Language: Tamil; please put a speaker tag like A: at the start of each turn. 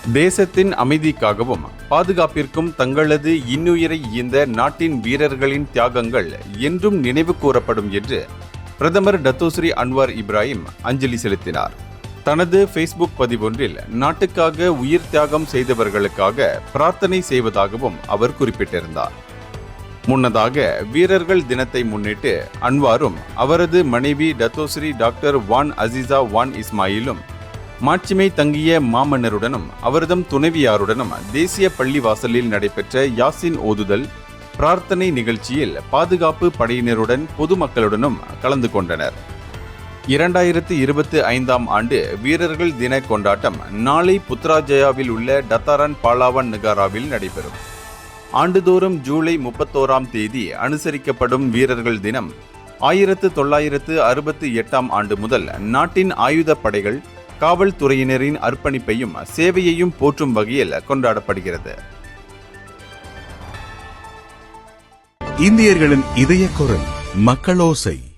A: தேசத்தின் அமைதிக்காகவும் பாதுகாப்பிற்கும் தங்களது இன்னுயிரை ஈந்த நாட்டின் வீரர்களின் தியாகங்கள் என்றும் நினைவு கூறப்படும் என்று பிரதமர் டத்தோஸ்ரீ அன்வார் இப்ராஹிம் அஞ்சலி செலுத்தினார். தனது ஃபேஸ்புக் பதிவொன்றில் நாட்டுக்காக உயிர் தியாகம் செய்தவர்களுக்காக பிரார்த்தனை செய்வதாகவும் அவர் குறிப்பிட்டிருந்தார். முன்னதாக வீரர்கள் தினத்தை முன்னிட்டு அன்வாரும் அவரது மனைவி Datuk Seri doctor Wan Azizah Wan இஸ்மாயிலும் மாட்சிமை தங்கிய மாமன்னருடனும் அவரதும் துணைவியாருடனும் தேசிய பள்ளிவாசலில் நடைபெற்ற யாசின் ஓதுதல் பிரார்த்தனை நிகழ்ச்சியில் பாதுகாப்பு படையினருடன் பொதுமக்களுடனும் கலந்து கொண்டனர். 2025 ஆண்டு வீரர்கள் தின கொண்டாட்டம் நாளை புத்ராஜயாவில் உள்ள டத்தாரன் பாலாவன் நகாராவில் நடைபெறும். ஆண்டுதோறும் ஜூலை 31ஆம் தேதி அனுசரிக்கப்படும் வீரர்கள் தினம் 1968 ஆண்டு முதல் நாட்டின் ஆயுதப் படைகள் காவல்துறையினரின் அர்ப்பணிப்பையும் சேவையையும் போற்றும் வகையில் கொண்டாடப்படுகிறது.
B: இந்தியர்களின் இதய குரல் மக்களோசை.